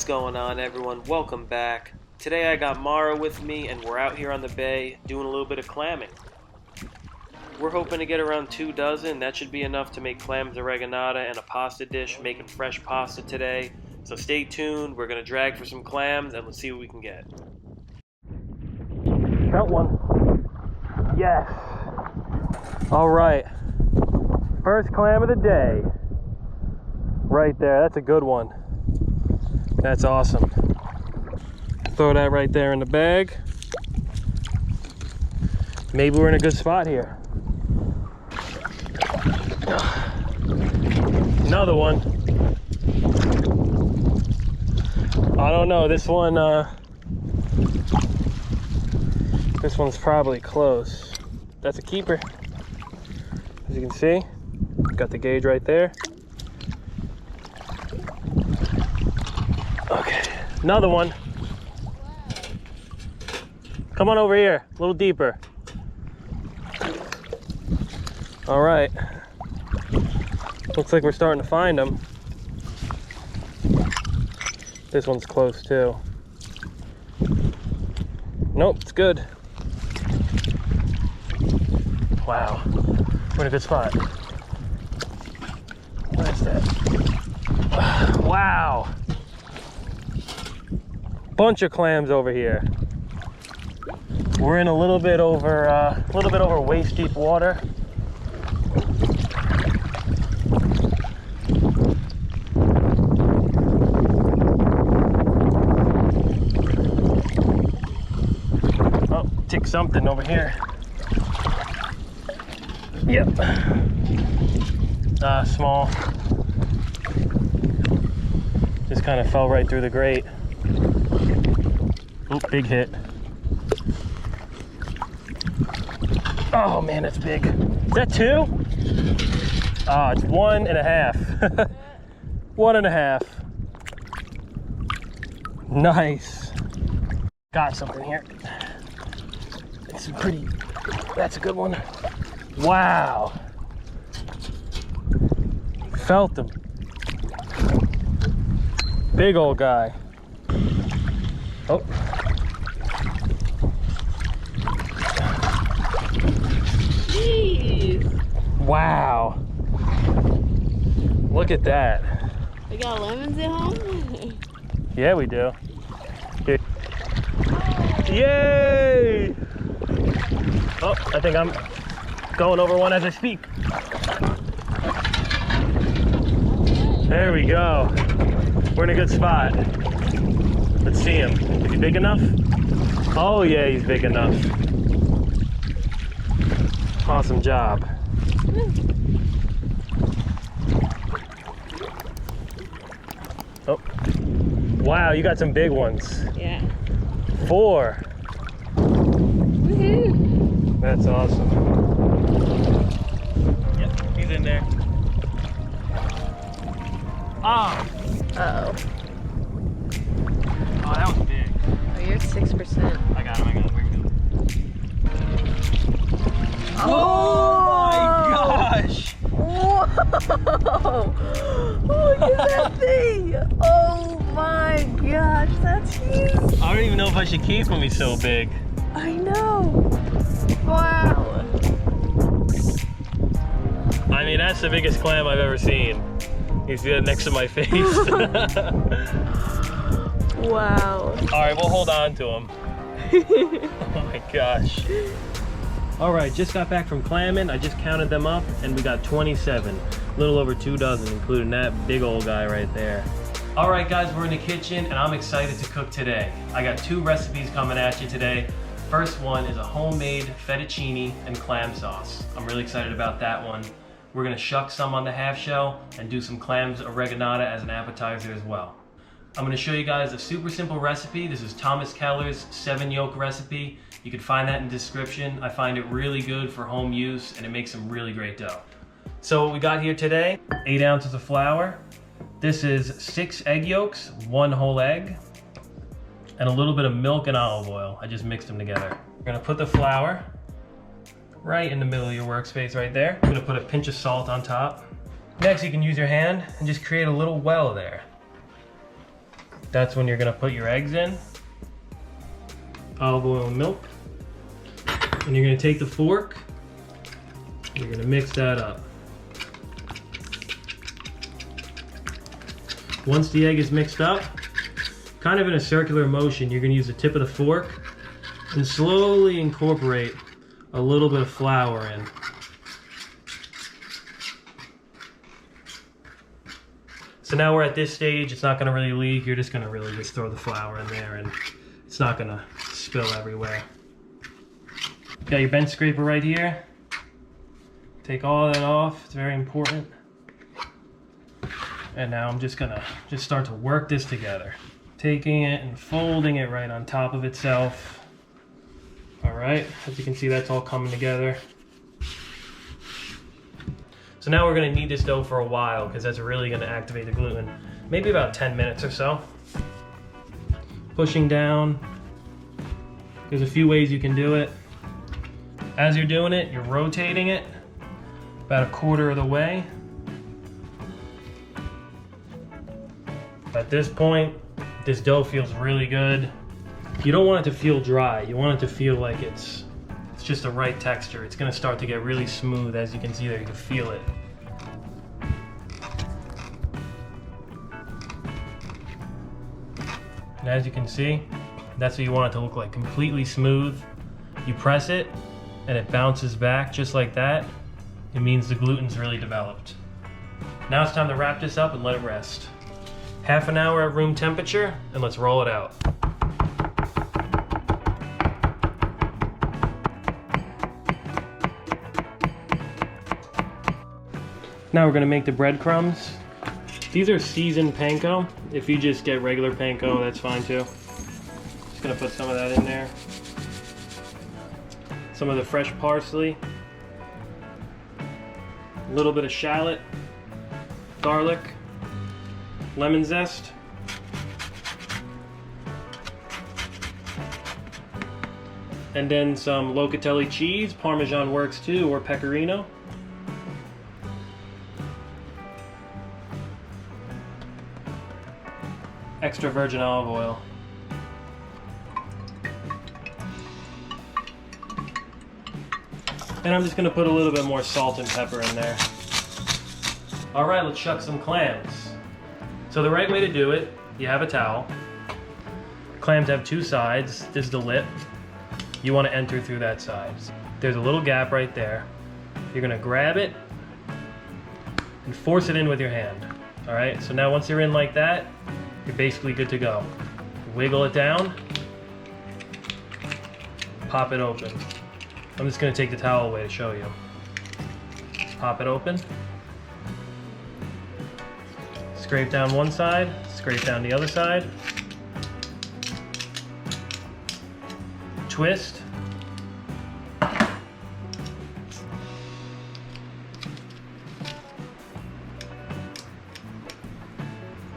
What's going on, everyone? Welcome back. Today I got Mara with me and we're out here on the bay doing a little bit of clamming. We're hoping to get around 2 dozen. That should be enough to make Clams Oregenata and a pasta dish, making fresh pasta today. So stay tuned, we're going to drag for some clams and let's see what we can get. Got one. Yes. Alright. First clam of the day. Right there, that's a good one. That's awesome. Throw that right there in the bag. Maybe we're in a good spot here. Another one. I don't know, this one's probably close. That's a keeper. As you can see, got the gauge right there. Okay, another one. Come on over here, a little deeper. All right. Looks like we're starting to find them. This one's close too. Nope, it's good. Wow, we're in a good spot. What's that? Wow. Bunch of clams over here. We're in a little bit over waist deep water. Oh, tick something over here. Yep. Small. Just kind of fell right through the grate. Oh, big hit. Oh man, that's big. Is that 2? Oh, it's 1.5. 1.5. Nice. Got something here. It's pretty, that's a good one. Wow. Felt him. Big old guy. Oh. Jeez. Wow. Look at that. We got lemons at home? Yeah, we do. Here. Yay! Oh, I think I'm going over one as I speak. There we go. We're in a good spot. Let's see him. Is he big enough? Oh yeah, he's big enough. Awesome job. Oh. Wow, you got some big ones. Yeah. 4. Woohoo! That's awesome. Yep, he's in there. Ah! Uh-oh. Oh, that was big. Oh, you're at 6%. I got him, Where we go? Oh my gosh! Whoa! Look at that thing! Oh my gosh, that's huge! I don't even know if I should keep him, he's so big. I know! Wow! I mean, that's the biggest clam I've ever seen. He's next to my face. Wow. All right, we'll hold on to him. Oh my gosh. All right, just got back from clamming. I just counted them up and we got 27. A little over 2 dozen, including that big old guy right there. All right, guys, we're in the kitchen and I'm excited to cook today. I got 2 recipes coming at you today. First one is a homemade fettuccine and clam sauce. I'm really excited about that one. We're gonna shuck some on the half shell and do some Clams Oregenata as an appetizer as well. I'm gonna show you guys a super simple recipe. This is Thomas Keller's 7 yolk recipe. You can find that in the description. I find it really good for home use and it makes some really great dough. So what we got here today, 8 ounces of flour. This is 6 egg yolks, 1 whole egg, and a little bit of milk and olive oil. I just mixed them together. We're gonna put the flour right in the middle of your workspace right there. I'm gonna put a pinch of salt on top. Next, you can use your hand and just create a little well there. That's when you're gonna put your eggs in. Olive oil and milk. And you're gonna take the fork, you're gonna mix that up. Once the egg is mixed up, kind of in a circular motion, you're gonna use the tip of the fork and slowly incorporate a little bit of flour in. So now we're at this stage, it's not gonna really leak, you're just gonna really just throw the flour in there and it's not gonna spill everywhere. Got your bench scraper right here. Take all that off, it's very important. And now I'm just gonna start to work this together. Taking it and folding it right on top of itself. All right, as you can see, that's all coming together. So now we're gonna knead this dough for a while because that's really gonna activate the gluten. Maybe about 10 minutes or so. Pushing down. There's a few ways you can do it. As you're doing it, you're rotating it about a quarter of the way. At this point, this dough feels really good. You don't want it to feel dry. You want it to feel like it's just the right texture. It's gonna start to get really smooth. As you can see there, you can feel it. And as you can see, that's what you want it to look like, completely smooth. You press it and it bounces back just like that. It means the gluten's really developed. Now it's time to wrap this up and let it rest. Half an hour at room temperature, and let's roll it out. Now we're gonna make the breadcrumbs. These are seasoned panko. If you just get regular panko, that's fine too. Just gonna put some of that in there. Some of the fresh parsley. A little bit of shallot, garlic, lemon zest, and then some locatelli cheese. Parmesan works too, or pecorino. Extra virgin olive oil. And I'm just gonna put a little bit more salt and pepper in there. All right, let's shuck some clams. So the right way to do it, you have a towel. Clams have two sides. This is the lip. You want to enter through that side. There's a little gap right there. You're gonna grab it and force it in with your hand. All right, so now once you're in like that, you're basically good to go. Wiggle it down, pop it open. I'm just gonna take the towel away to show you. Pop it open. Scrape down one side, scrape down the other side. Twist.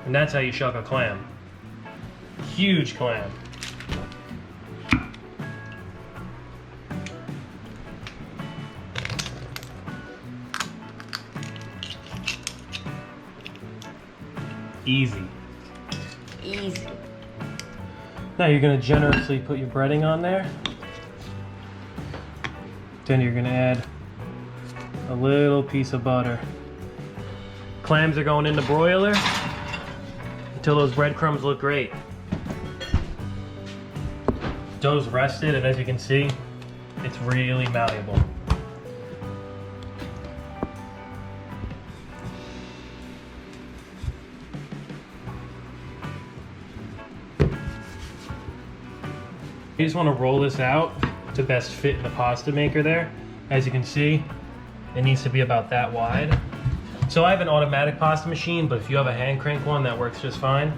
And that's how you shuck a clam. Huge clam. Easy. Easy. Now you're going to generously put your breading on there. Then you're going to add a little piece of butter. Clams are going in the broiler until those breadcrumbs look great. Dough's rested, and as you can see, it's really malleable. You just want to roll this out to best fit in the pasta maker there. As you can see, it needs to be about that wide. So I have an automatic pasta machine, but if you have a hand crank one, that works just fine.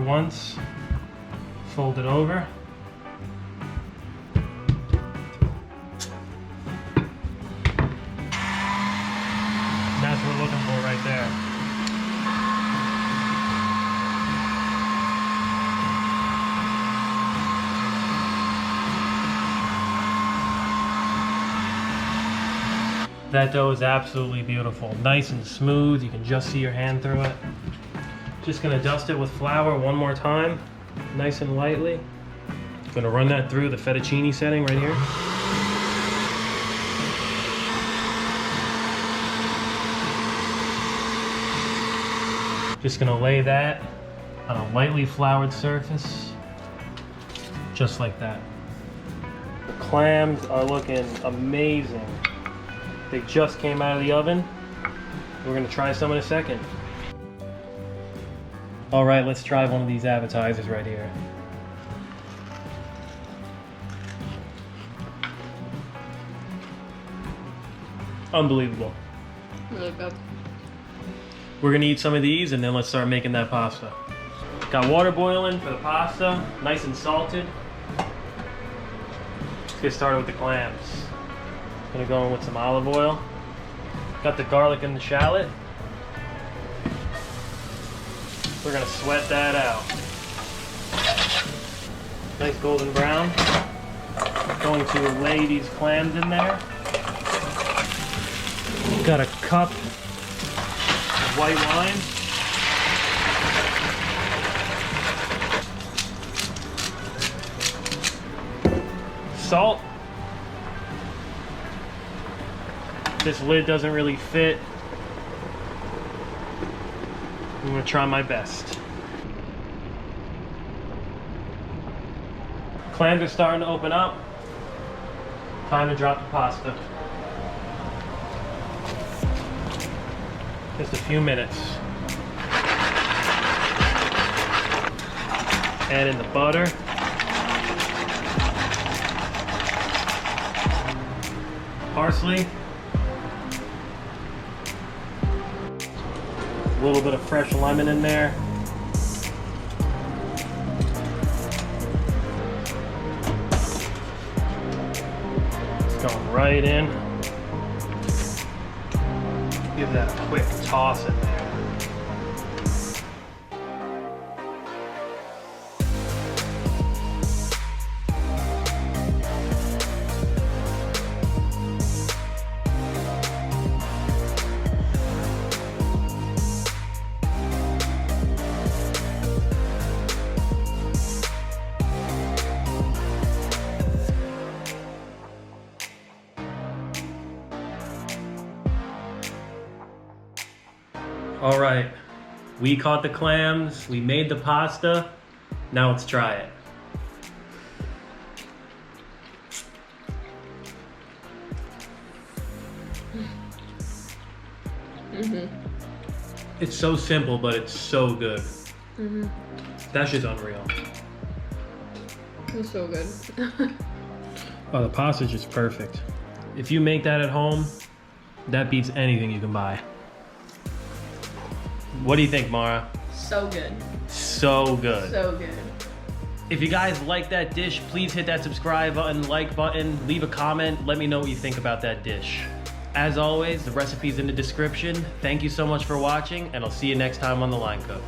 Once, fold it over. And that's what we're looking for right there. That dough is absolutely beautiful. Nice and smooth. You can just see your hand through it. Just gonna dust it with flour one more time, nice and lightly. Gonna run that through the fettuccine setting right here. Just gonna lay that on a lightly floured surface, just like that. The clams are looking amazing. They just came out of the oven. We're gonna try some in a second. All right, let's try one of these appetizers right here. Unbelievable. Really good. We're gonna eat some of these and then let's start making that pasta. Got water boiling for the pasta, nice and salted. Let's get started with the clams. Gonna go in with some olive oil. Got the garlic and the shallot. We're gonna sweat that out. Nice golden brown. Going to lay these clams in there. Got a cup of white wine. Salt. This lid doesn't really fit. I'm gonna try my best. Clams are starting to open up. Time to drop the pasta. Just a few minutes. Add in the butter. Parsley. A little bit of fresh lemon in there. It's going right in. Give that a quick toss in there. All right, we caught the clams, we made the pasta, now let's try it. It's so simple, but it's so good. That shit's unreal. It's so good. Oh, the pasta's just perfect. If you make that at home, that beats anything you can buy. What do you think, Mara? So good. So good. So good. If you guys like that dish, please hit that subscribe button, like button, leave a comment, let me know what you think about that dish. As always, the recipe's in the description. Thank you so much for watching, and I'll see you next time on The Line Cook.